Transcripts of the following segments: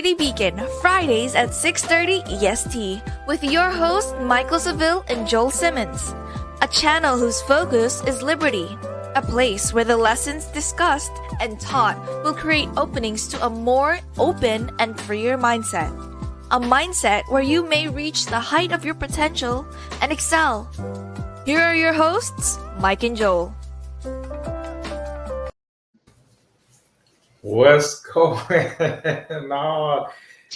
Community Beacon, Fridays at 6:30 EST, with your hosts Michael Seville and Joel Simmons. A channel whose focus is liberty. A place where the lessons discussed and taught will create openings to a more open and freer mindset. A mindset where you may reach the height of your potential and excel. Here are your hosts, Mike and Joel. What's going on?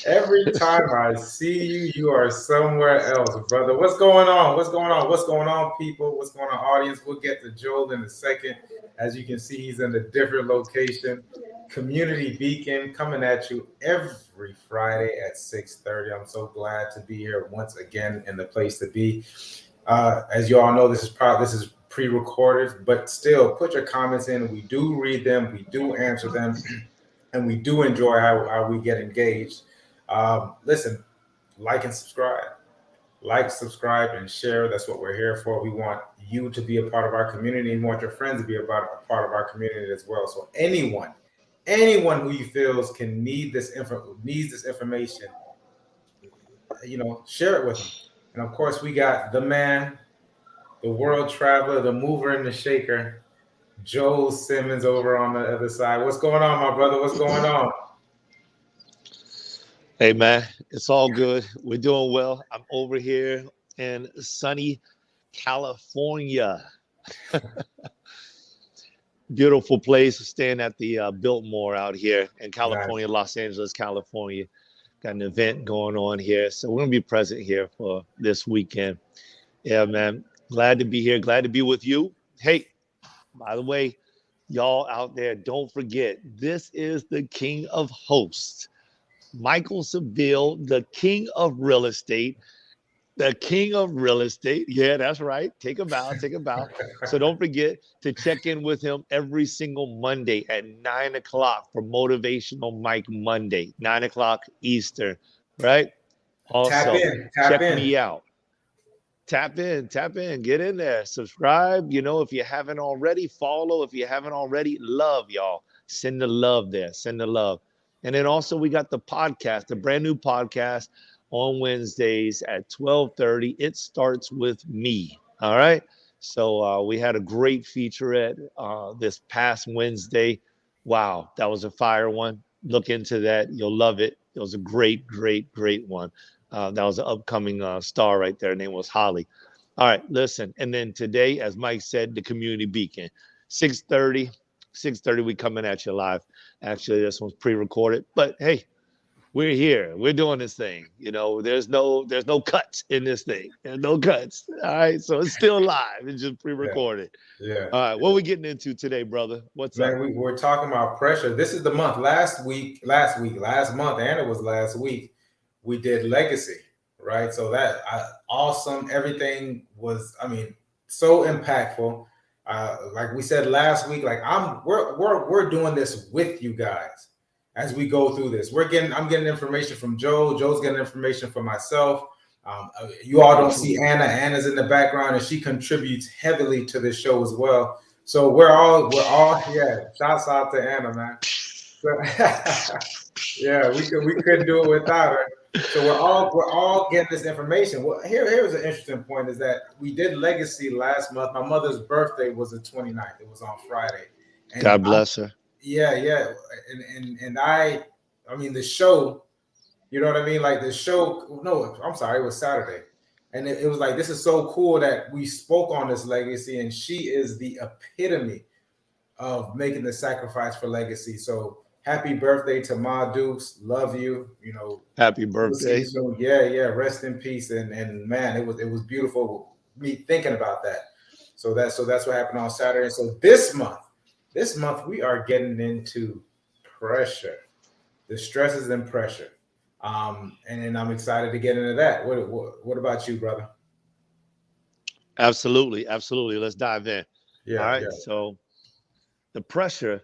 Every time I see you, you are somewhere else, brother. What's going on? What's going on? What's going on, people? What's going on, audience? We'll get to Joel in a second. As you can see, he's in a different location. Community Beacon coming at you every Friday at 6:30. I'm so glad to be here once again in the place to be. As you all know, this is pre-recorded, but still put your comments in. We do read them, we do answer them, and we do enjoy how we get engaged. Listen, like and subscribe. Like, subscribe, and share. That's what we're here for. We want you to be a part of our community. We want your friends to be a part of our community as well. So anyone who you feels can needs this information, share it with them. And of course, we got the man, the world traveler, the mover and the shaker, Joel Simmons over on the other side. What's going on, my brother? What's going on? Hey, man, it's all good. We're doing well. I'm over here in sunny California. Beautiful place. Staying at the Biltmore out here in California, nice. Los Angeles, California. Got an event going on here. So we're going to be present here for this weekend. Yeah, man. Glad to be here. Glad to be with you. Hey, by the way, y'all out there, don't forget, this is the king of hosts, Michael Seville, the king of real estate. The king of real estate. Yeah, that's right. Take a bow. So don't forget to check in with him every single Monday at 9 o'clock for Motivational Mike Monday, 9 o'clock Eastern, right? Also, check me out. Tap in, get in there, subscribe. If you haven't already, follow. If you haven't already, love, y'all. Send the love there, send the love. And then also we got the podcast, the brand new podcast on Wednesdays at 12:30. It starts with me, all right? So we had a great featurette this past Wednesday. Wow, that was a fire one. Look into that, you'll love it. It was a great one. That was an upcoming star right there. Her name was Holly. All right, listen. And then today, as Mike said, the Community Beacon, 6:30, we coming at you live. Actually, this one's pre-recorded, but hey, we're here. We're doing this thing. There's no cuts in this thing. There's no cuts. All right, so it's still live. It's just pre-recorded. Yeah. All right, what are we getting into today, brother? What's up? We're talking about pressure. This is the month. Last month, and it was last week. We did legacy, right? So that awesome. Everything was, so impactful. Like we said last week, we're doing this with you guys as we go through this. I'm getting information from Joe. Joe's getting information from myself. You all don't see Anna. Anna's in the background, and she contributes heavily to this show as well. So we're all yeah. Shouts out to Anna, man. So, yeah, we couldn't do it without her. So we're all getting this information. Well, here's an interesting point is that we did legacy last month. My mother's birthday was the 29th. It was on Friday. And God bless her. Yeah. And the show, you know what I mean? Like the show, no, I'm sorry, it was Saturday. And it was like, this is so cool that we spoke on this legacy, and she is the epitome of making the sacrifice for legacy. So happy birthday to Ma Dukes. Love you. Happy birthday. So yeah. Rest in peace. And man, it was beautiful. Me thinking about that. So that's what happened on Saturday. So this month we are getting into pressure, the stresses and pressure. And I'm excited to get into that. What about you, brother? Absolutely. Let's dive in. Yeah. All right. Yeah. So the pressure.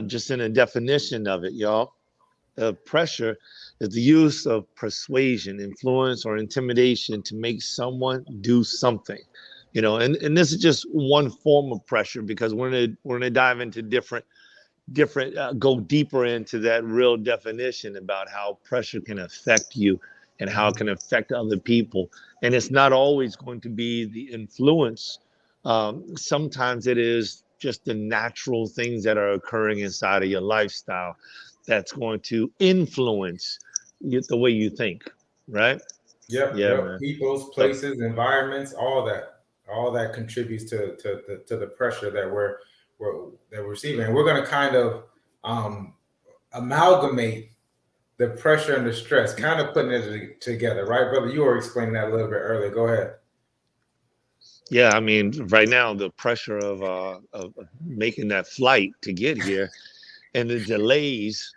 Just in a definition of it, y'all, pressure is the use of persuasion, influence, or intimidation to make someone do something, and this is just one form of pressure, because we're gonna dive into different different, go deeper into that real definition about how pressure can affect you and how it can affect other people. And it's not always going to be the influence. Sometimes it is just the natural things that are occurring inside of your lifestyle that's going to influence the way you think, right? Yep, Yeah, yep. man. People's, So, places, environments, all that contributes to the pressure that we're receiving. And we're going to kind of amalgamate the pressure and the stress, kind of putting it together, right, brother? You were explaining that a little bit earlier. Go ahead. yeah, I mean, right now the pressure of making that flight to get here and the delays.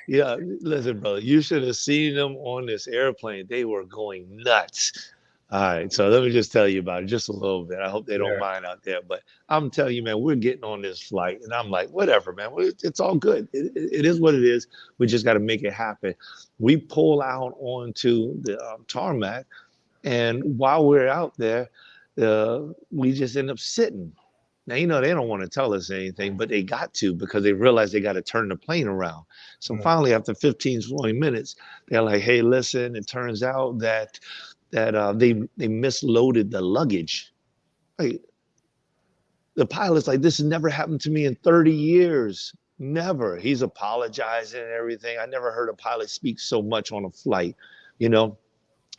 Yeah, listen, brother, you should have seen them on this airplane. They were going nuts. All right, so let me just tell you about it just a little bit. I hope they don't Yeah. mind out there, but I'm telling you, man, we're getting on this flight, and I'm like, whatever, man, it's all good. It is what it is. We just got to make it happen. We pull out onto the tarmac, and while we're out there, we just end up sitting. Now, they don't want to tell us anything, but they got to because they realize they got to turn the plane around. So finally, after 15, 20 minutes, they're like, hey, listen, it turns out that they misloaded the luggage. Like, the pilot's like, this has never happened to me in 30 years. Never. He's apologizing and everything. I never heard a pilot speak so much on a flight, you know?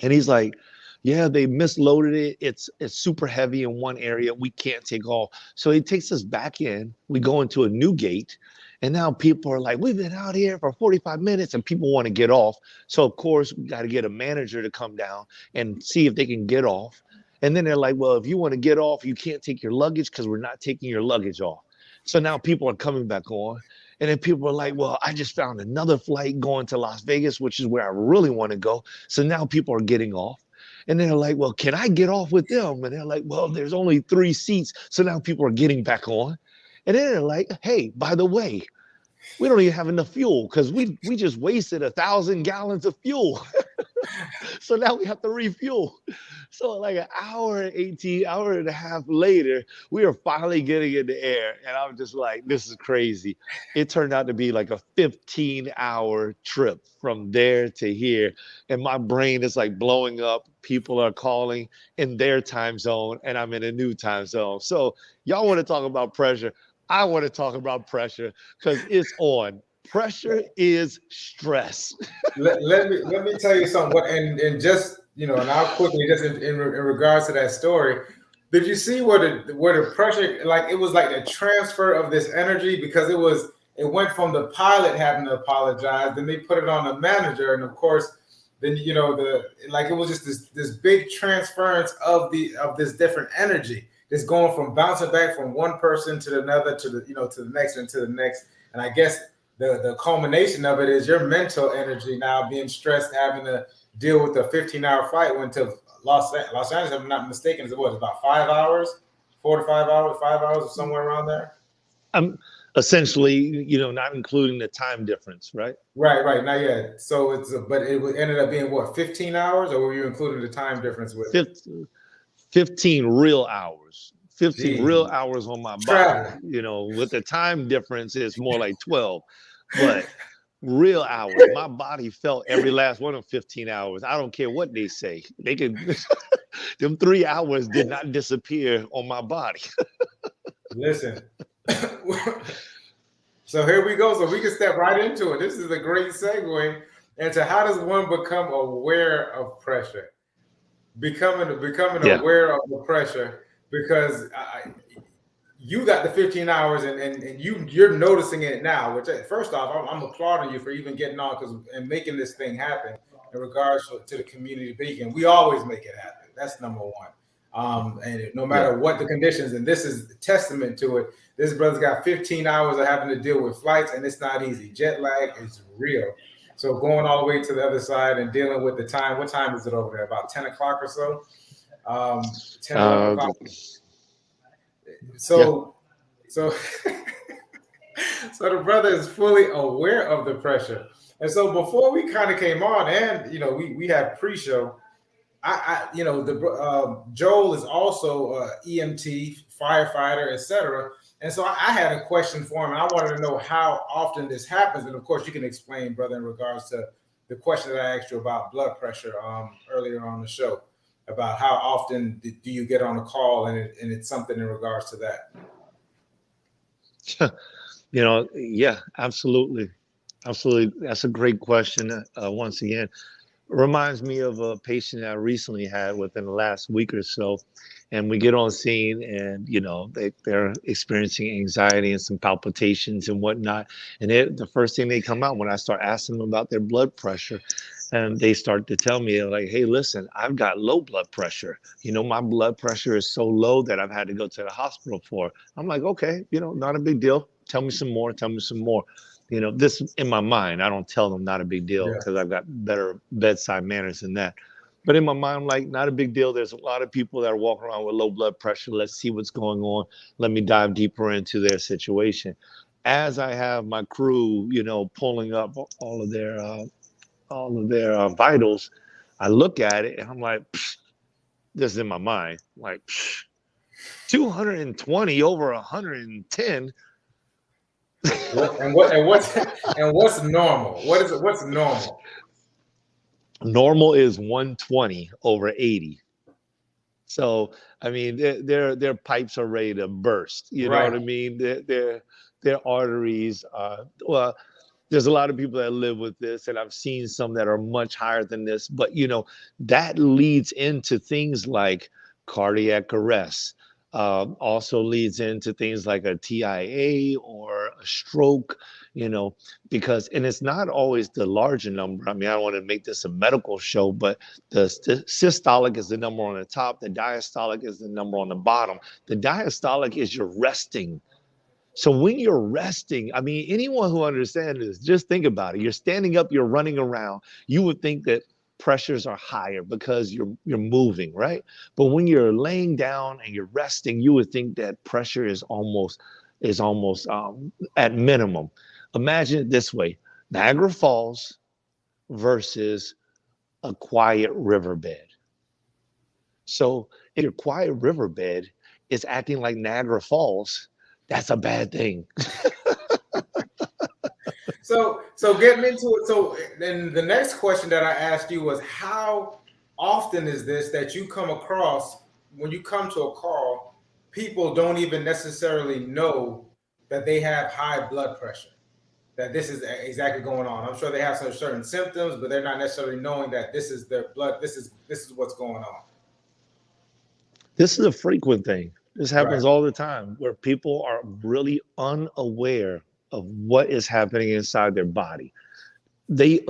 And he's like, yeah, they misloaded it. It's super heavy in one area. We can't take off. So he takes us back in. We go into a new gate. And now people are like, we've been out here for 45 minutes and people want to get off. So, of course, we got to get a manager to come down and see if they can get off. And then they're like, well, if you want to get off, you can't take your luggage because we're not taking your luggage off. So now people are coming back on. And then people are like, well, I just found another flight going to Las Vegas, which is where I really want to go. So now people are getting off. And they're like, well, can I get off with them? And they're like, well, there's only 3 seats. So now people are getting back on. And then they're like, hey, by the way, we don't even have enough fuel because we just wasted 1,000 gallons of fuel. So now we have to refuel. So like an hour and 18, hour and a half later, we are finally getting in the air. And I'm just like, this is crazy. It turned out to be like a 15-hour trip from there to here. And my brain is like blowing up. People are calling in their time zone and I'm in a new time zone. So y'all want to talk about pressure? I want to talk about pressure because it's on. Pressure is stress. let me tell you something. And just and I'll quickly just in regards to that story. Did you see where the pressure, like it was like the transfer of this energy, because it went from the pilot having to apologize, then they put it on the manager, and of course then it was just this big transference of this different energy. It's going from bouncing back from one person to another to the next and to the next. And I guess the culmination of it is your mental energy now being stressed, having to deal with a 15-hour flight. Went to Los Angeles, if I'm not mistaken, is about 5 hours, 4 to 5 hours, 5 hours, or somewhere around there. Essentially, not including the time difference, right? Right, not yet. So but it ended up being what, 15 hours, or were you including the time difference with 15 real hours. 15 Jeez. real hours on my body. With the time difference, it's more like 12. But real hours, my body felt every last one of 15 hours. I don't care what they say. They could them 3 hours did not disappear on my body. Listen. So here we go. So we can step right into it. This is a great segue into how does one become aware of pressure? Becoming aware of the pressure, because you got the 15 hours and you're noticing it now, which first off, I'm applauding you for even getting on and making this thing happen in regards to the community beacon. We always make it happen. That's number one. And no matter what the conditions, and this is a testament to it. This brother's got 15 hours of having to deal with flights, and it's not easy. Jet lag is real. So going all the way to the other side and dealing with the time. What time is it over there? About 10 o'clock or so? 10 o'clock. So so the brother is fully aware of the pressure. And so before we kind of came on, and we have pre-show, Joel is also EMT, firefighter, etc. And so I had a question for him, and I wanted to know how often this happens. And of course, you can explain, brother, in regards to the question that I asked you about blood pressure earlier on the show, about how often do you get on a call, and it's something in regards to that. Yeah, absolutely. Absolutely. That's a great question. Once again, reminds me of a patient I recently had within the last week or so. And we get on scene and, they're experiencing anxiety and some palpitations and whatnot. And the first thing they come out when I start asking them about their blood pressure, and they start to tell me like, hey, listen, I've got low blood pressure. My blood pressure is so low that I've had to go to the hospital for. I'm like, okay, not a big deal. Tell me some more. Tell me some more. This in my mind, I don't tell them not a big deal because I've got better bedside manners than that. But in my mind, I'm like, not a big deal. There's a lot of people that are walking around with low blood pressure. Let's see what's going on. Let me dive deeper into their situation. As I have my crew, pulling up all of their vitals, I look at it and I'm like, this is in my mind, like 220 over 110. And what's normal? What is it? What's normal? Normal is 120 over 80. So I mean, their pipes are ready to burst. You know what I mean? Their arteries. Well, there's a lot of people that live with this, and I've seen some that are much higher than this. But that leads into things like cardiac arrest. Also leads into things like a TIA or a stroke, because, and it's not always the larger number. I mean, I don't want to make this a medical show, but the systolic is the number on the top. The diastolic is the number on the bottom. The diastolic is your resting. So when you're resting, I mean, anyone who understands this, just think about it. You're standing up, you're running around. You would think that pressures are higher because you're moving, right? But when you're laying down and you're resting, you would think that pressure is almost at minimum. Imagine it this way: Niagara Falls versus a quiet riverbed. So if your quiet riverbed is acting like Niagara Falls, that's a bad thing. So getting into it. So then the next question that I asked you was, how often is this that you come across when you come to a call, people don't even necessarily know that they have high blood pressure, that this is exactly going on? I'm sure they have some certain symptoms, but they're not necessarily knowing that this is their blood. This is what's going on. This is a frequent thing. This happens all the time, where people are really unaware of what is happening inside their body. A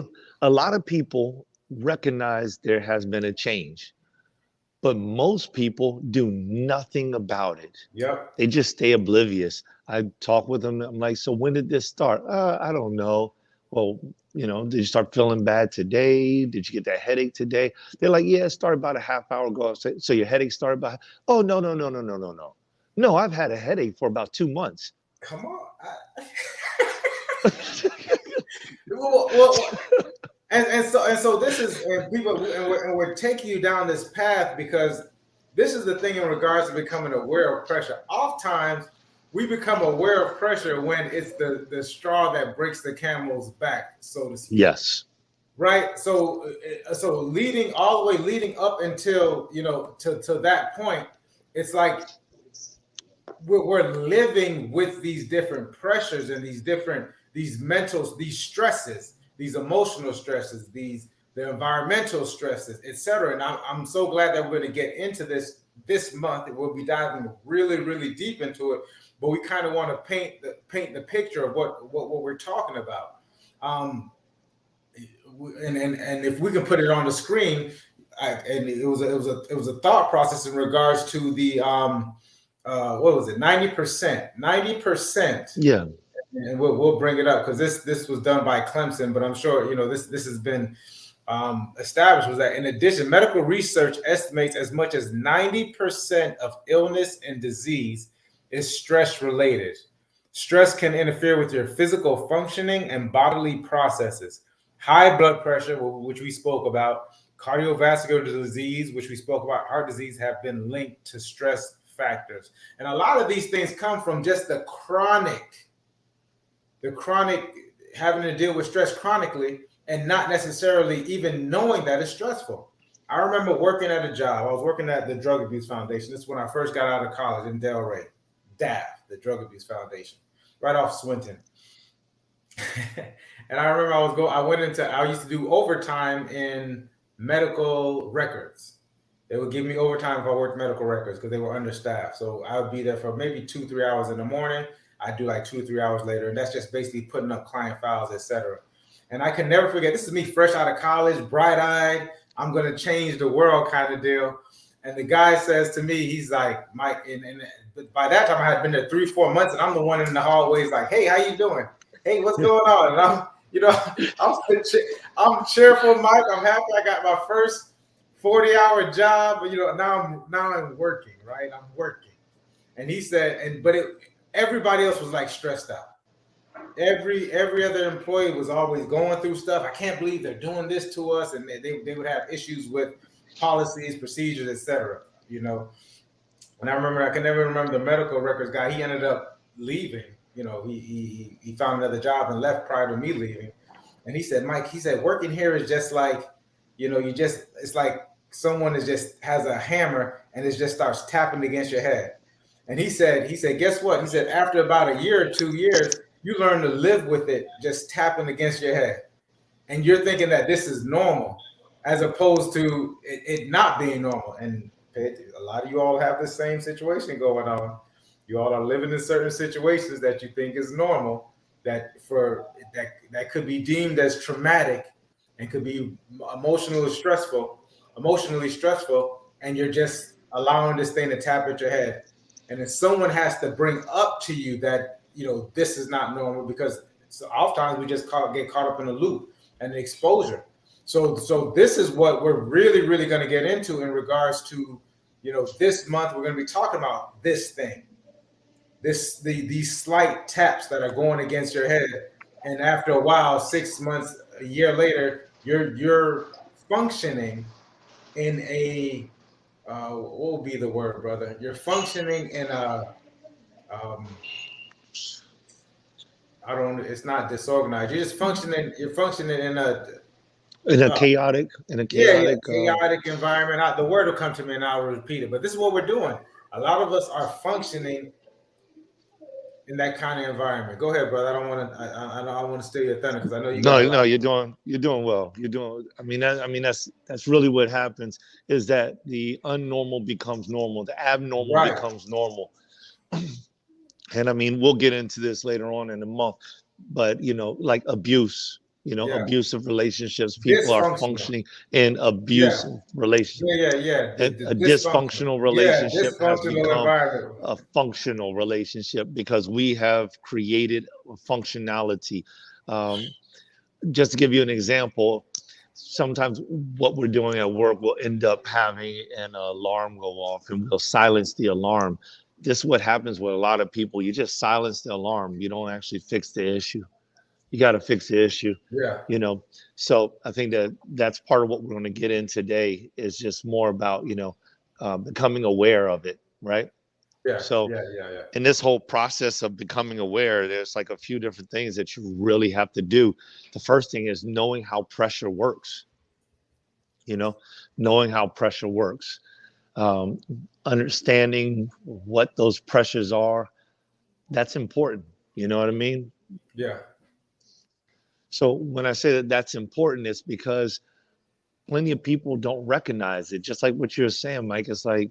lot of people recognize there has been a change, but most people do nothing about it. Yep. They just stay oblivious. I talk with them. I'm like, so when did this start? I don't know. Well, did you start feeling bad today? Did you get that headache today? They're like, yeah, it started about a half hour ago. So your headache started by, oh, no. No, I've had a headache for about 2 months. Come on. Well, and so this is, and people, and we're taking you down this path because this is the thing in regards to becoming aware of pressure. Oftentimes, we become aware of pressure when it's the straw that breaks the camel's back, so to speak. Yes. Right. So leading up until to that point, it's like we're living with these different pressures and these stresses, these emotional stresses, the environmental stresses, etc. And I'm so glad that we're going to get into this month, and we'll be diving really, really deep into it. But we kind of want to paint the picture of what we're talking about. And if we can put it on the screen, and it was a thought process in regards to the what was it, 90%. Yeah. And we'll bring it up because this was done by Clemson, but I'm sure this has been established, was that in addition, medical research estimates as much as 90% of illness and disease is stress related. Stress can interfere with your physical functioning and bodily processes. High blood pressure, which we spoke about, cardiovascular disease, which we spoke about, heart disease, have been linked to stress factors. And a lot of these things come from just the chronic having to deal with stress chronically and not necessarily even knowing that it's stressful. I remember working at a job. I was working at the Drug Abuse Foundation. This is when I first got out of college in Delray. DAF, the Drug Abuse Foundation, right off Swinton. And I remember I used to do overtime in medical records. They would give me overtime if I worked medical records because they were understaffed. So I would be there for maybe 2-3 hours in the morning. I'd do like 2 or 3 hours later. And that's just basically putting up client files, etc. And I can never forget, this is me fresh out of college, bright-eyed, I'm going to change the world kind of deal. And the guy says to me, he's like, Mike, and by that time I had been there 3-4 months, and I'm the one in the hallways like, hey, how you doing? Hey, what's going on? And I'm cheerful, Mike. I'm happy I got my first 40-hour job. Now I'm working, right? I'm working. And he said, everybody else was like stressed out. Every other employee was always going through stuff. I can't believe they're doing this to us, and they would have issues with policies, procedures, etc. And I can never remember the medical records guy. He ended up leaving. He found another job and left prior to me leaving. And he said, Mike, working here is just like, it's like someone has a hammer and it just starts tapping against your head. And he said, guess what? He said, after about a year or 2 years, you learn to live with it just tapping against your head. And you're thinking that this is normal as opposed to it not being normal. And a lot of you all have the same situation going on. You all are living in certain situations that you think is normal, that could be deemed as traumatic and could be emotionally stressful, and you're just allowing this thing to tap at your head. And then someone has to bring up to you that, this is not normal, because oftentimes we just get caught up in a loop and the exposure. So this is what we're really, really going to get into in regards to, this month we're going to be talking about this thing. These slight taps that are going against your head, and after a while, 6 months, a year later, you're functioning in a what would be the word, brother? You're functioning in a it's not disorganized. You're just functioning. You're functioning in a chaotic environment. The word will come to me and I'll repeat it. But this is what we're doing. A lot of us are functioning in that kind of environment. Go ahead, brother. I don't want to steal your thunder because I know you. No, you're doing well. That's really what happens, is that the unnormal becomes normal, the abnormal becomes normal. And we'll get into this later on in the month, but like abuse. Abusive relationships. People are functioning in abusive relationships. A dysfunctional relationship has become a functional relationship because we have created functionality. Just to give you an example, sometimes what we're doing at work will end up having an alarm go off, and we'll silence the alarm. This is what happens with a lot of people. You just silence the alarm. You don't actually fix the issue. You got to fix the issue. So I think that's part of what we're going to get in today, is just more about, becoming aware of it. Right. In this whole process of becoming aware, there's like a few different things that you really have to do. The first thing is knowing how pressure works, understanding what those pressures are. That's important. You know what I mean? Yeah. So when I say that that's important, it's because plenty of people don't recognize it. Just like what you're saying, Mike, it's like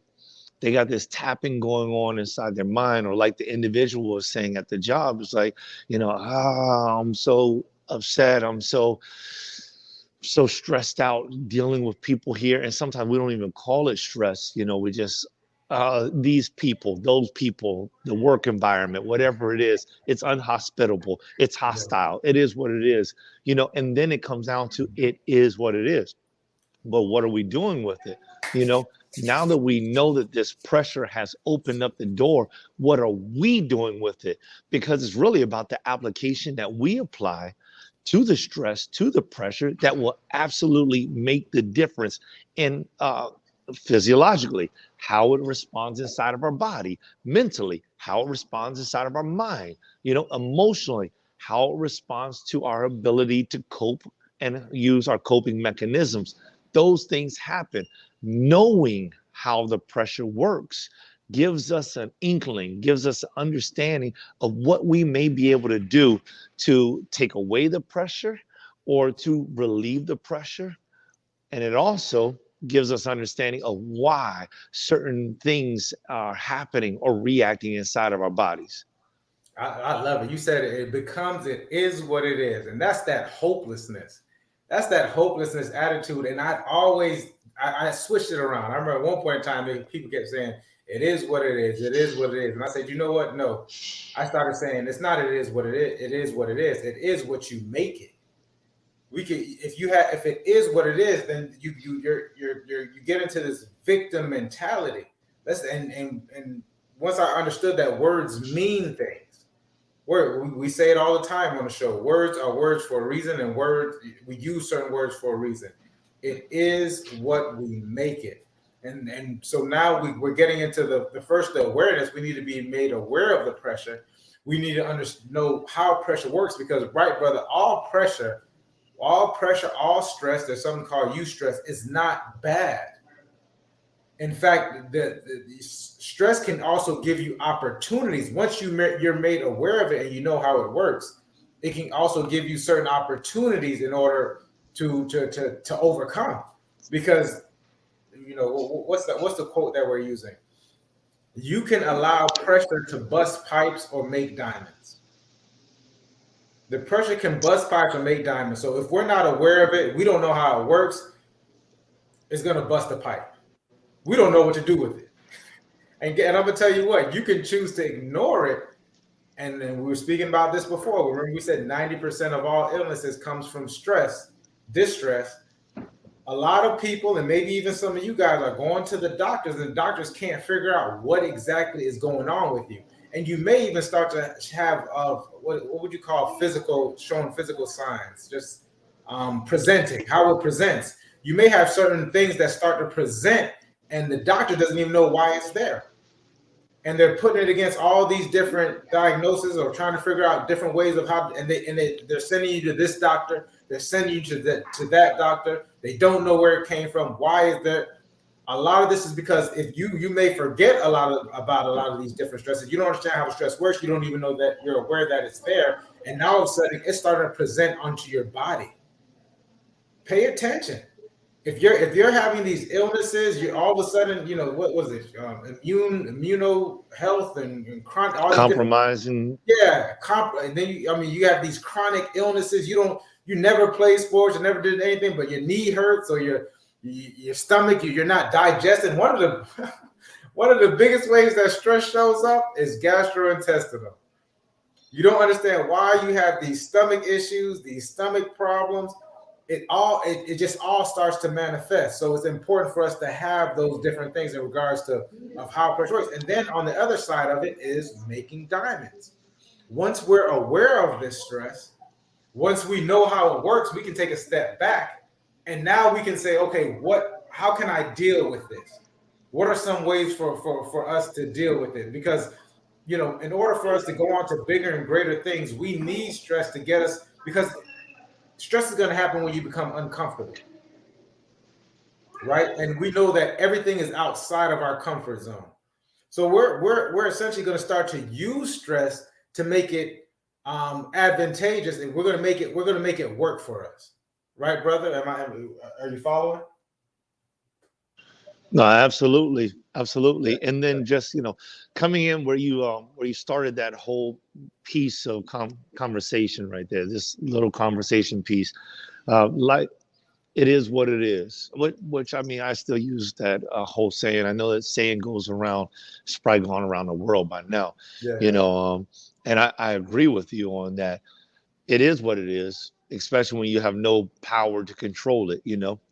they got this tapping going on inside their mind, or like the individual was saying at the job, it's like, I'm so upset. I'm so stressed out dealing with people here. And sometimes we don't even call it stress. We just, these people, those people, the work environment, whatever it is, it's unhospitable, it's hostile. It is what it is, and then it comes down to, it is what it is. But what are we doing with it? Now that we know that this pressure has opened up the door, what are we doing with it? Because it's really about the application that we apply to the stress, to the pressure, that will absolutely make the difference in physiologically, how it responds inside of our body, mentally, how it responds inside of our mind, emotionally, how it responds to our ability to cope and use our coping mechanisms. Those things happen. Knowing how the pressure works gives us an inkling, gives us an understanding of what we may be able to do to take away the pressure or to relieve the pressure. And it also gives us understanding of why certain things are happening or reacting inside of our bodies. I love it. You said it is what it is. And that's that hopelessness. That's that hopelessness attitude. And I switched it around. I remember at one point in time, people kept saying, it is what it is. It is what it is. And I said, you know what? No. I started saying, it's not, it is what it is. It is what it is. It is what you make it. If it is what it is, then you get into this victim mentality. And once I understood that words mean things, we say it all the time on the show. Words are words for a reason, and we use certain words for a reason. It is what we make it. And so now we're getting into the first, the awareness. We need to be made aware of the pressure. We need to know how pressure works, because, right, brother, all pressure, all stress, there's something called eustress, is not bad. In fact, the stress can also give you opportunities. Once you're made aware of it and you know how it works, it can also give you certain opportunities in order to overcome. Because, what's the quote that we're using? You can allow pressure to bust pipes or make diamonds. The pressure can bust pipes or make diamonds. So if we're not aware of it, we don't know how it works, it's going to bust the pipe. We don't know what to do with it. And I'm going to tell you what, you can choose to ignore it. And then we were speaking about this before. Remember, we said 90% of all illnesses comes from stress, distress. A lot of people, and maybe even some of you guys, are going to the doctors, and doctors can't figure out what exactly is going on with you. And you may even start to have what would you call showing physical signs, just presenting, how it presents. You may have certain things that start to present, and the doctor doesn't even know why it's there. And they're putting it against all these different diagnoses, or trying to figure out different ways of how, and they're sending you to this doctor, they're sending you to that doctor. They don't know where it came from. Why is there? A lot of this is because if you may forget about a lot of these different stresses. You don't understand how the stress works. You don't even know that you're aware that it's there. And now all of a sudden it's starting to present onto your body. Pay attention. If you're having these illnesses, you're all of a sudden, what was it? Immuno health and chronic, all compromising. And then you have these chronic illnesses. You never played sports, you never did anything, but your knee hurts, or your stomach, you're not digesting. One of the biggest ways that stress shows up is gastrointestinal. You don't understand why you have these stomach issues, these stomach problems. It just all starts to manifest. So it's important for us to have those different things in regards to of how pressure works. And then on the other side of it is making diamonds. Once we're aware of this stress, once we know how it works, we can take a step back, and now we can say, okay, how can I deal with this? What are some ways for us to deal with it? Because, in order for us to go on to bigger and greater things, we need stress to get us, because stress is going to happen when you become uncomfortable, right? And we know that everything is outside of our comfort zone. So we're essentially going to start to use stress to make it advantageous, and we're going to make it work for us, right, brother? Are you following? No, absolutely. And then just coming in where you started that whole piece of conversation right there, this little conversation piece, like it is what it is. Which I mean, I still use that whole saying. I know that saying goes around. It's probably gone around the world by now. Yeah. And I agree with you on that. It is what it is, especially when you have no power to control it,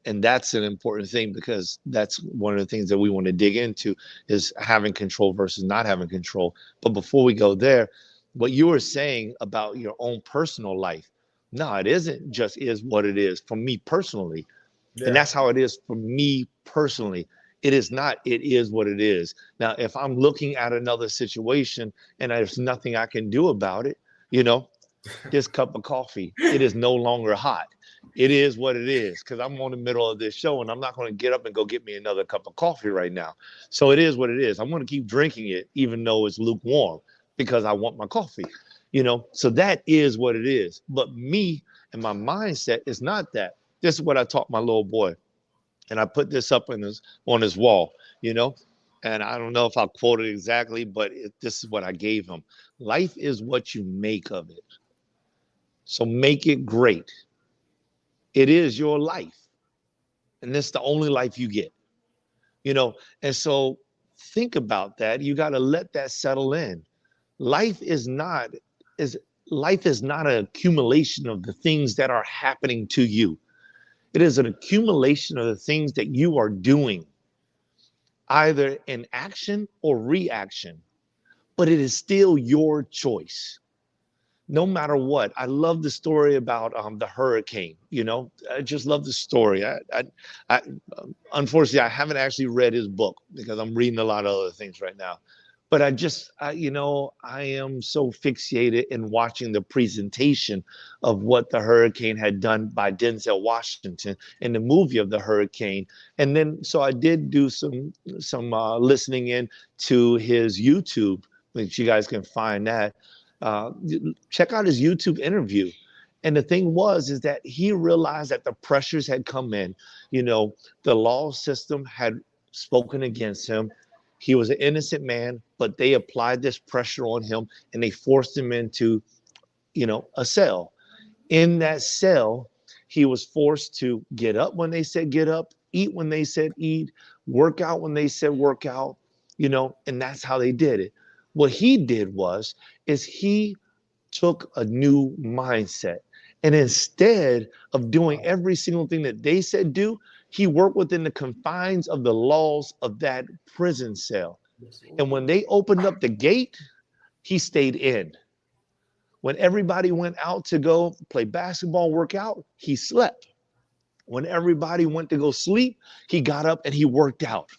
and that's an important thing, because that's one of the things that we want to dig into is having control versus not having control. But before we go there, what you were saying about your own personal life, no, it isn't just is what it is for me personally. Yeah. And that's how it is for me personally. It is not. It is what it is. Now, if I'm looking at another situation and there's nothing I can do about it, you know, this cup of coffee, it is no longer hot. It is what it is, because I'm on the middle of this show and I'm not going to get up and go get me another cup of coffee right now. So it is what it is. I'm going to keep drinking it even though it's lukewarm because I want my coffee, you know. So that is what it is. But me and my mindset is not that. This is what I taught my little boy. And I put this up on his wall, you know. And I don't know if I'll quote it exactly, but this is what I gave him. Life is what you make of it. So make it great. It is your life. And it's the only life you get, you know. And so think about that. You got to let that settle in. Life is not life is not an accumulation of the things that are happening to you. It is an accumulation of the things that you are doing, either in action or reaction, but it is still your choice. No matter what. I love the story about the hurricane. You know, I just love the story. I unfortunately, I haven't actually read his book because I'm reading a lot of other things right now. But you know, I am so fixated in watching the presentation of what the hurricane had done by Denzel Washington in the movie of the hurricane. And then, so I did do some listening in to his YouTube, which you guys can find that. Check out his YouTube interview. And the thing is that he realized that the pressures had come in. You know, the law system had spoken against him. He was an innocent man, but they applied this pressure on him and they forced him into, you know, a cell. In that cell, he was forced to get up when they said get up, eat when they said eat, work out when they said work out, you know, and that's how they did it. What he did is he took a new mindset. And instead of doing every single thing that they said do, he worked within the confines of the laws of that prison cell. And when they opened up the gate, he stayed in. When everybody went out to go play basketball, work out, he slept. When everybody went to go sleep, he got up and he worked out.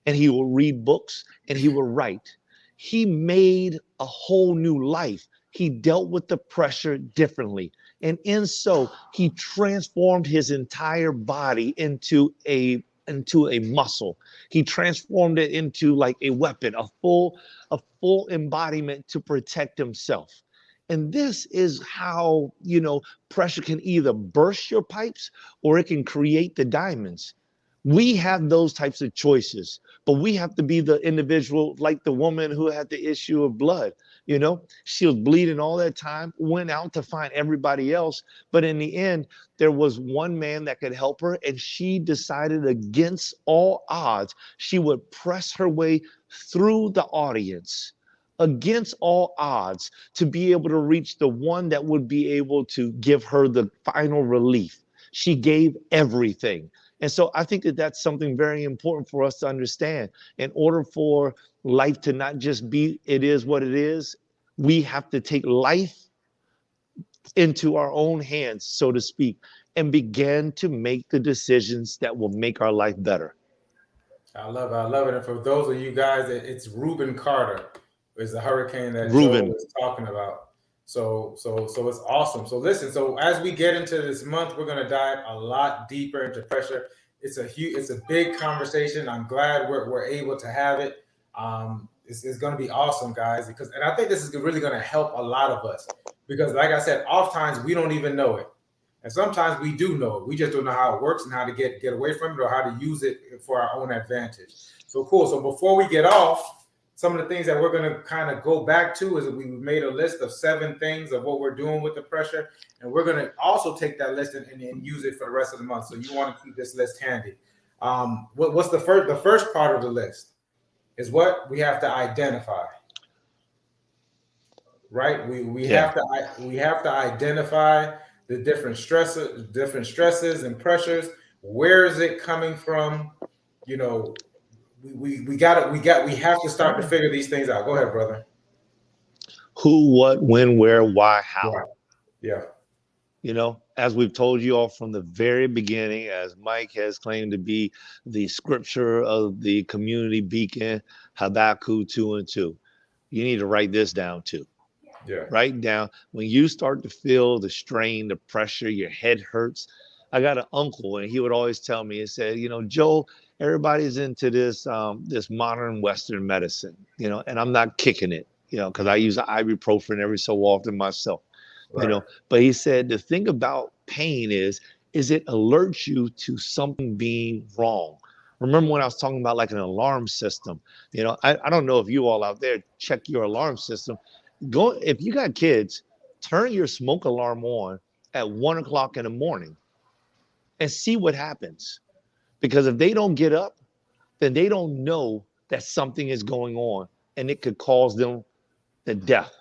And he would read books and he would write. He made a whole new life. He dealt with the pressure differently. And in so, he transformed his entire body into a muscle. He transformed it into like a weapon, a full embodiment to protect himself. And this is how, you know, pressure can either burst your pipes or it can create the diamonds. We have those types of choices, but we have to be the individual, like the woman who had the issue of blood. You know, she was bleeding all that time, went out to find everybody else. But in the end, there was one man that could help her. And she decided against all odds, she would press her way through the audience against all odds to be able to reach the one that would be able to give her the final relief. She gave everything. And so I think that that's something very important for us to understand. In order for life to not just be, it is what it is, we have to take life into our own hands, so to speak, and begin to make the decisions that will make our life better. I love it. And for those of you guys, it's Reuben Carter is the hurricane that Reuben Joe was talking about. So it's awesome. So listen, so as we get into this month, we're going to dive a lot deeper into pressure. It's a big conversation. I'm glad we're able to have it. It's going to be awesome, guys, and I think this is really going to help a lot of us because, like I said, oftentimes we don't even know it, and sometimes we do know it. We just don't know how it works and how to get away from it or how to use it for our own advantage. So cool. So before we get off, some of the things that we're going to kind of go back to is that we made a list of 7 things of what we're doing with the pressure. And we're going to also take that list and use it for the rest of the month. So you want to keep this list handy. What's the first? The first part of the list is what we have to identify. Right? We have to identify the different stresses and pressures. Where is it coming from? You know, we have to start to figure these things out. Go ahead, brother. Who, what, when, where, why, how. Right. Yeah. As we've told you all from the very beginning, as Mike has claimed to be the scripture of the community beacon, Habakkuk 2:2. You need to write this down too. Yeah. Write down when you start to feel the strain, the pressure, your head hurts. I got an uncle, and he would always tell me, he said, Joe, everybody's into this modern Western medicine, and I'm not kicking it, because I use ibuprofen every so often myself. Right. But he said the thing about pain is it alerts you to something being wrong. Remember when I was talking about like an alarm system? I don't know if you all out there check your alarm system. Go, if you got kids, turn your smoke alarm on at 1 o'clock in the morning and see what happens. Because if they don't get up, then they don't know that something is going on, and it could cause them the death.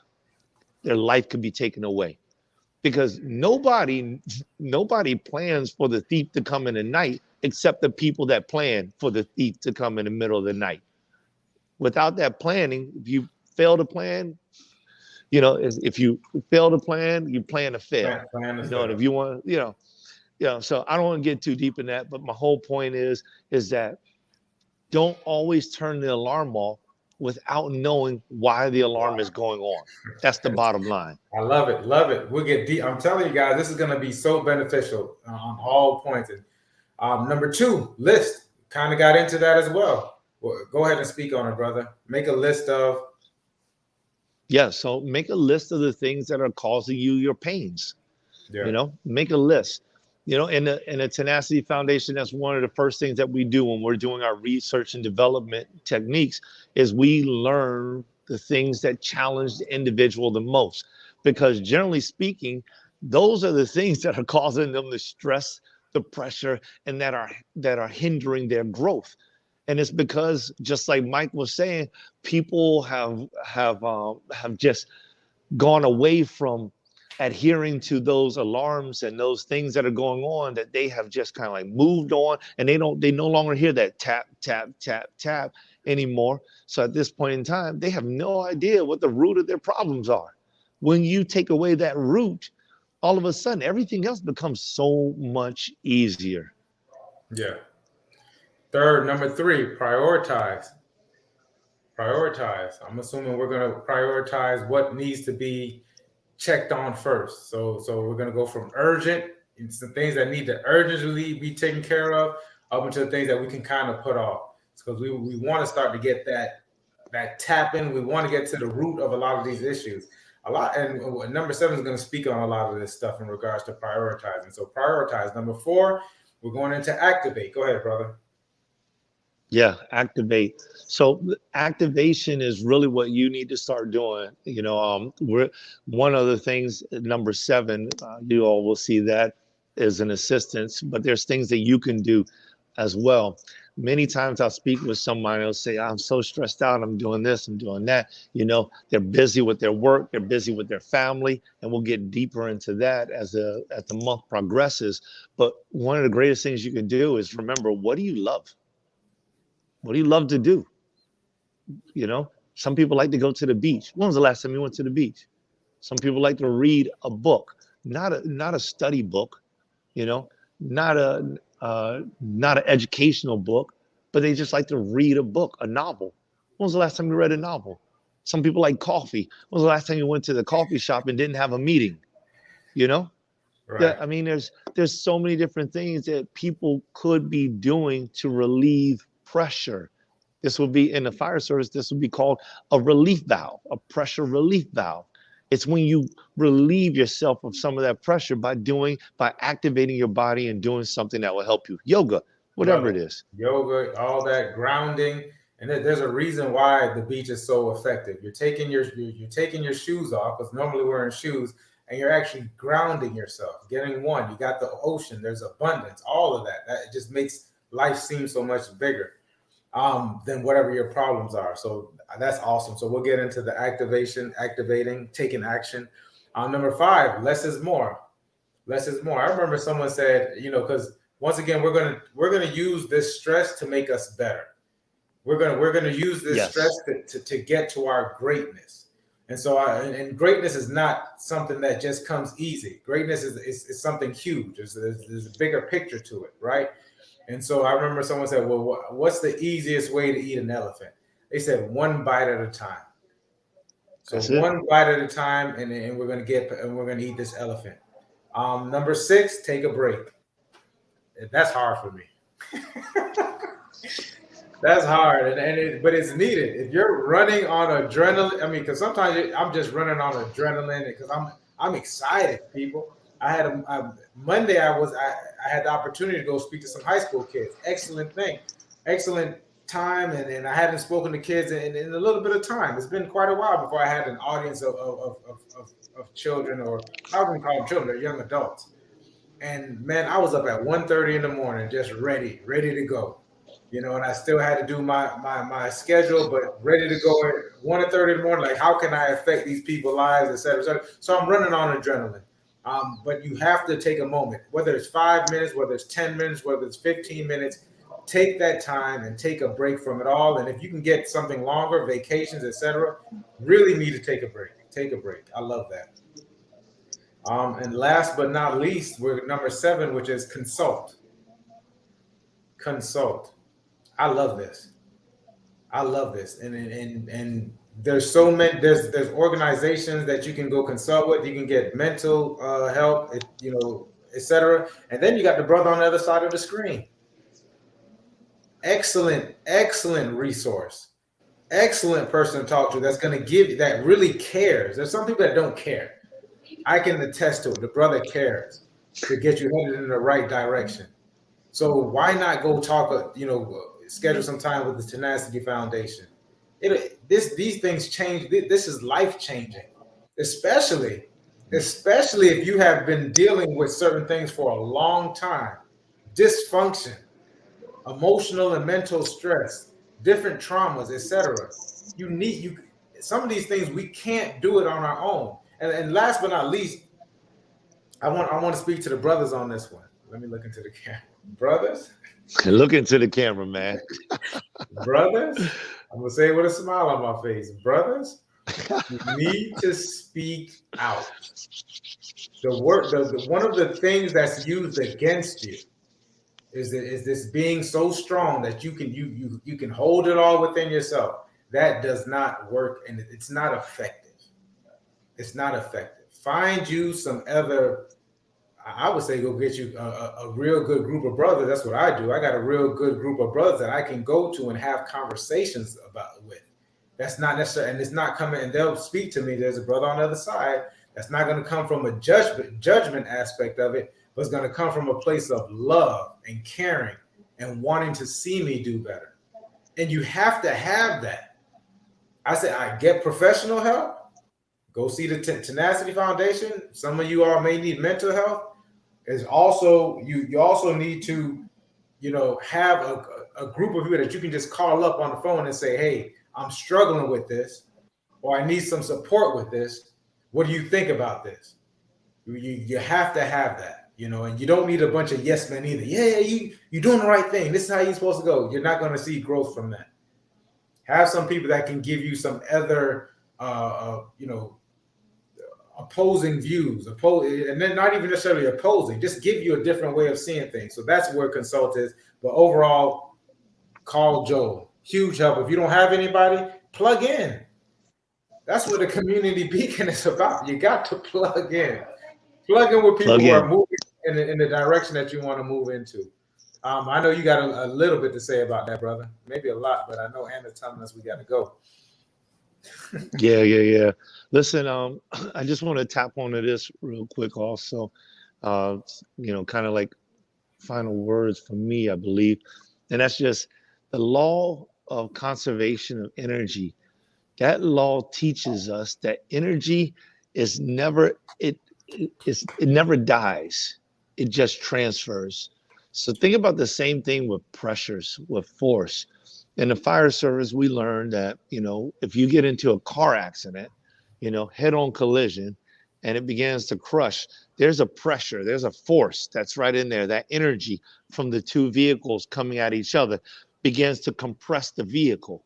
Their life could be taken away. Because nobody plans for the thief to come in the night except the people that plan for the thief to come in the middle of the night. Without that planning, if you fail to plan, if you fail to plan, you plan to fail. And if you want, so I don't want to get too deep in that, but my whole point is that don't always turn the alarm off without knowing why the alarm is going on. That's the bottom line. I love it. Love it. We'll get deep. I'm telling you guys, this is going to be so beneficial on all points. And number 2, list. Kind of got into that as well. Go ahead and speak on it, brother. Make a list of. Yeah. So make a list of the things that are causing you your pains. Yeah. Make a list. In the Tenacity Foundation, that's one of the first things that we do when we're doing our research and development techniques is we learn the things that challenge the individual the most. Because generally speaking, those are the things that are causing them the stress, the pressure, and that are hindering their growth. And it's because, just like Mike was saying, people have just gone away from adhering to those alarms and those things that are going on, that they have just kind of like moved on, and they no longer hear that tap, tap, tap, tap anymore. So at this point in time, they have no idea what the root of their problems are. When you take away that root, all of a sudden, everything else becomes so much easier. Yeah. Number 3, prioritize. Prioritize. I'm assuming we're going to prioritize what needs to be checked on first. So we're going to go from urgent, some things that need to urgently be taken care of, up into the things that we can kind of put off. Because we want to start to get that tap in. We want to get to the root of a lot of these issues. And number 7 is going to speak on a lot of this stuff in regards to prioritizing. So prioritize. Number 4, we're going into activate. Go ahead, brother. Yeah, activate. So activation is really what you need to start doing. We're one of the things, number 7, you all will see that as an assistance, but there's things that you can do as well. Many times I'll speak with somebody, they'll say, I'm so stressed out, I'm doing this, I'm doing that. They're busy with their work, they're busy with their family, and we'll get deeper into that as the month progresses. But one of the greatest things you can do is remember, what do you love? What do you love to do? Some people like to go to the beach. When was the last time you went to the beach? Some people like to read a book, not a study book, not an educational book, but they just like to read a book, a novel. When was the last time you read a novel? Some people like coffee. When was the last time you went to the coffee shop and didn't have a meeting? Right. Yeah, I mean, there's so many different things that people could be doing to relieve pressure. This would be in the fire service, this would be called a relief valve, a pressure relief valve. It's when you relieve yourself of some of that pressure by activating your body and doing something that will help you. Yoga, whatever it is. Yoga, all that grounding. And there's a reason why the beach is so effective. You're taking your shoes off, because normally we're in shoes, and you're actually grounding yourself, getting one. You got the ocean, there's abundance, all of that. That just makes life seems so much bigger than whatever your problems are. So that's awesome. So we'll get into the activating, taking action. Number 5, less is more. Less is more. I remember someone said, because once again, we're gonna use this stress to make us better. We're gonna use this stress to get to our greatness. And so, and greatness is not something that just comes easy. Greatness is something huge. There's a bigger picture to it, right? And so I remember someone said, well, what's the easiest way to eat an elephant? They said one bite at a time. So one bite at a time, and we're gonna eat this elephant. Number 6, take a break. That's hard for me. That's hard, but it's needed. If you're running on adrenaline, I mean, because sometimes I'm just running on adrenaline because I'm excited, people. I had a Monday. I had the opportunity to go speak to some high school kids. Excellent thing, excellent time, and I hadn't spoken to kids in a little bit of time. It's been quite a while before I had an audience of children, or I wouldn't call them children, they're young adults. And man, I was up at 1:30 in the morning, just ready to go. And I still had to do my schedule, but ready to go at 1:30 in the morning. Like, how can I affect these people's lives, et cetera, et cetera. So I'm running on adrenaline. But you have to take a moment, whether it's 5 minutes, whether it's 10 minutes, whether it's 15 minutes, take that time and take a break from it all. And if you can get something longer, vacations, et cetera, really need to take a break. Take a break. I love that. And last but not least, we're number 7, which is consult. Consult. I love this. And there's so many, there's organizations that you can go consult with. You can get mental help, et cetera. And then you got the brother on the other side of the screen. Excellent resource. Excellent person to talk to that's going to give you, that really cares. There's some people that don't care. I can attest to it. The brother cares to get you headed in the right direction. So why not go talk, schedule some time with the Tenacity Foundation. These things change. This is life-changing, especially if you have been dealing with certain things for a long time, dysfunction, emotional and mental stress, different traumas, etc. Some of these things we can't do it on our own. And last but not least, I want to speak to the brothers on this one. Let me look into the camera. Brothers? Look into the camera, man. Brothers? I'm going to say it with a smile on my face. Brothers, you need to speak out. One of the things that's used against you is this being so strong that you can hold it all within yourself. That does not work, and it's not effective. It's not effective. Find you some other, I would say, go get you a real good group of brothers. That's what I do. I got a real good group of brothers that I can go to and have conversations with. That's not necessarily, and it's not coming, and they'll speak to me. There's a brother on the other side that's not going to come from a judgment aspect of it, but it's going to come from a place of love and caring and wanting to see me do better. And you have to have that. I say, I get professional help. Go see the Tenacity Foundation. Some of you all may need mental health. Is also you also need to, have a group of you that you can just call up on the phone and say, hey, I'm struggling with this, or I need some support with this. What do you think about this? You have to have that, and you don't need a bunch of yes men either. Yeah, you're doing the right thing. This is how you're supposed to go. You're not going to see growth from that. Have some people that can give you some other, opposing views, and then not even necessarily opposing, just give you a different way of seeing things. So that's where consult is. But overall, call Joel. Huge help. If you don't have anybody, plug in. That's what the community beacon is about. You got to plug in. Plug in with people who are moving in the direction that you want to move into. I know you got a little bit to say about that, brother. Maybe a lot, but I know Anna's telling us we got to go. Yeah. Listen, I just want to tap onto this real quick also, kind of like final words for me, I believe. And that's just the law of conservation of energy. That law teaches us that energy is never dies. It just transfers. So think about the same thing with pressures, with force. In the fire service, we learned that, if you get into a car accident, head-on collision, and it begins to crush, there's a pressure, there's a force that's right in there. That energy from the two vehicles coming at each other begins to compress the vehicle.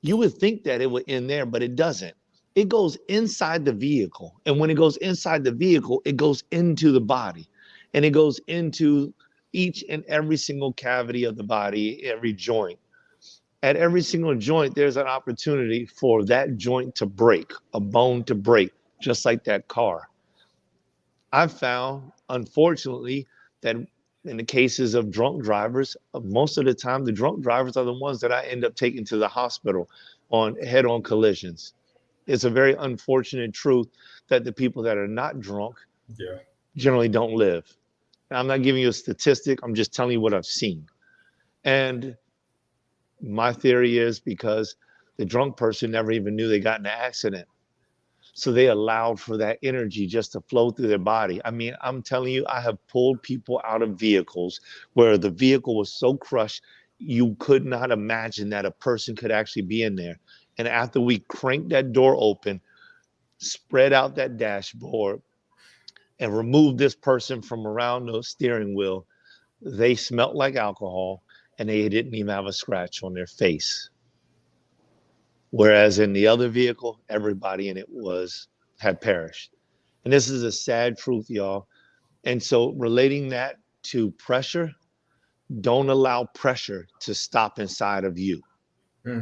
You would think that it would end there, but it doesn't. it goes inside the vehicle. And when it goes inside the vehicle, it goes into the body. And it goes into each and every single cavity of the body, every joint. At every single joint, there's an opportunity for that joint to break, a bone to break, just like that car. I've found, unfortunately, that in the cases of drunk drivers, most of the time, the drunk drivers are the ones that I end up taking to the hospital on head-on collisions. It's a very unfortunate truth that the people that are not drunk generally don't live. And I'm not giving you a statistic. I'm just telling you what I've seen. And my theory is because the drunk person never even knew they got in an accident. So they allowed for that energy just to flow through their body. I mean, I'm telling you, I have pulled people out of vehicles where the vehicle was so crushed, you could not imagine that a person could actually be in there. And after we cranked that door open, spread out that dashboard, and removed this person from around the steering wheel, they smelled like alcohol and they didn't even have a scratch on their face. Whereas in the other vehicle, everybody in it had perished. And this is a sad truth, y'all. And so relating that to pressure, don't allow pressure to stop inside of you.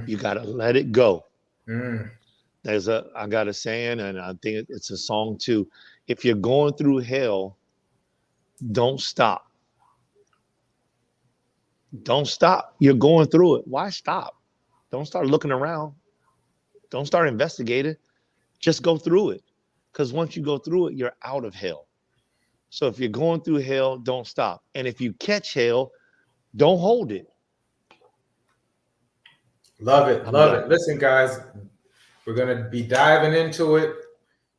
You got to let it go. I got a saying, and I think it's a song too. If you're going through hell, don't stop. Don't stop. You're going through it. Why stop? Don't start looking around. Don't start investigating. Just go through it. Because once you go through it, you're out of hell. So if you're going through hell, don't stop. And if you catch hell, don't hold it. Love it. Love it. Listen, guys, we're going to be diving into it.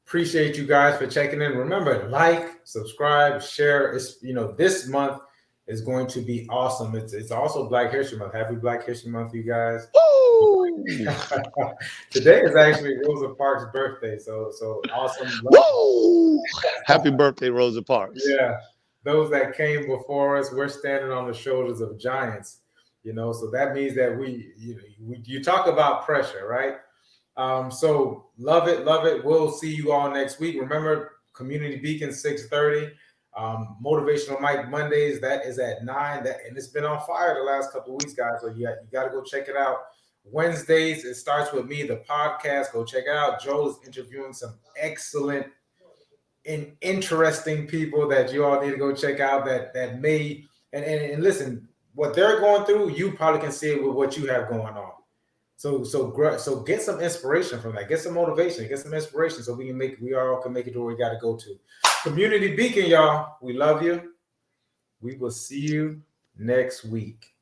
Appreciate you guys for checking in. Remember, like, subscribe, share. It's, this month is going to be awesome. It's also Black History Month. Happy Black History Month, you guys. Woo! Today is actually Rosa Parks' birthday, so awesome. Woo! Happy birthday, Rosa Parks. Yeah, those that came before us, we're standing on the shoulders of giants. So that means that you talk about pressure, right? So love it. We'll see you all next week. Remember, Community Beacon 6:30. Motivational Mike Mondays, that is at 9. And it's been on fire the last couple of weeks, guys. So you got to go check it out. Wednesdays, it starts with me, the podcast. Go check it out. Joel is interviewing some excellent and interesting people that you all need to go check out. That may and listen, what they're going through, you probably can see it with what you have going on. So get some inspiration from that. Get some motivation. Get some inspiration so we all can make it to where we got to go to. Community Beacon, y'all. We love you. We will see you next week.